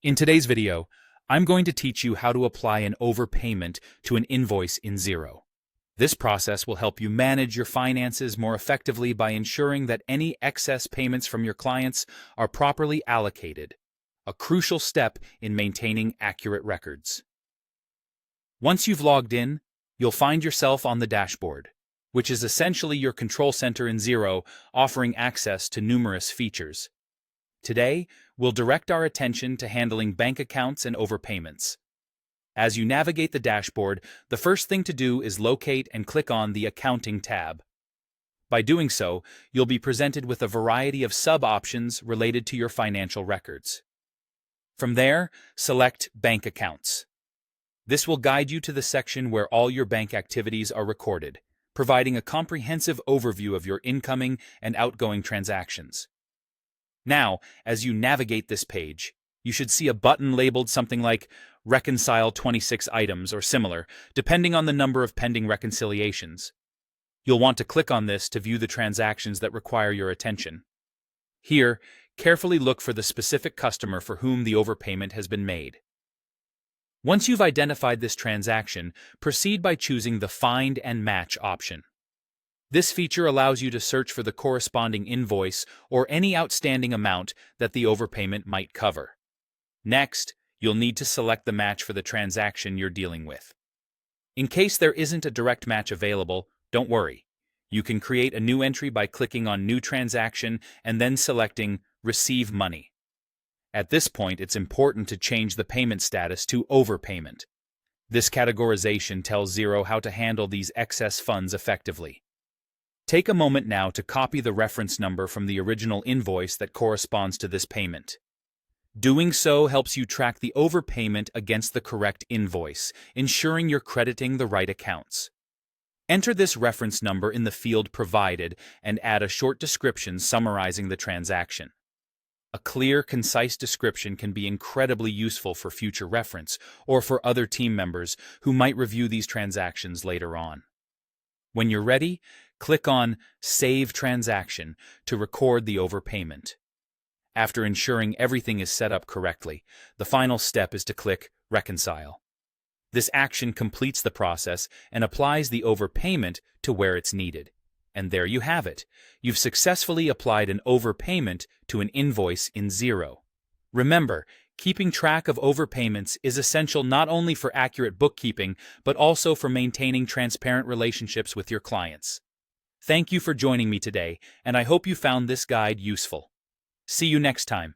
In today's video, I'm going to teach you how to apply an overpayment to an invoice in Xero. This process will help you manage your finances more effectively by ensuring that any excess payments from your clients are properly allocated, a crucial step in maintaining accurate records. Once you've logged in, you'll find yourself on the dashboard, which is essentially your control center in Xero, offering access to numerous features. Today, we'll direct our attention to handling bank accounts and overpayments. As you navigate the dashboard, the first thing to do is locate and click on the Accounting tab. By doing so, you'll be presented with a variety of sub-options related to your financial records. From there, select Bank Accounts. This will guide you to the section where all your bank activities are recorded, providing a comprehensive overview of your incoming and outgoing transactions. Now, as you navigate this page, you should see a button labeled something like Reconcile 26 items or similar, depending on the number of pending reconciliations. You'll want to click on this to view the transactions that require your attention. Here, carefully look for the specific customer for whom the overpayment has been made. Once you've identified this transaction, proceed by choosing the Find and Match option. This feature allows you to search for the corresponding invoice or any outstanding amount that the overpayment might cover. Next, you'll need to select the match for the transaction you're dealing with. In case there isn't a direct match available, don't worry. You can create a new entry by clicking on New Transaction and then selecting Receive Money. At this point, it's important to change the payment status to Overpayment. This categorization tells Xero how to handle these excess funds effectively. Take a moment now to copy the reference number from the original invoice that corresponds to this payment. Doing so helps you track the overpayment against the correct invoice, ensuring you're crediting the right accounts. Enter this reference number in the field provided and add a short description summarizing the transaction. A clear, concise description can be incredibly useful for future reference or for other team members who might review these transactions later on. When you're ready, click on Save Transaction to record the overpayment. After ensuring everything is set up correctly, the final step is to click Reconcile. This action completes the process and applies the overpayment to where it's needed. And there you have it. You've successfully applied an overpayment to an invoice in Xero. Remember, keeping track of overpayments is essential not only for accurate bookkeeping, but also for maintaining transparent relationships with your clients. Thank you for joining me today, and I hope you found this guide useful. See you next time.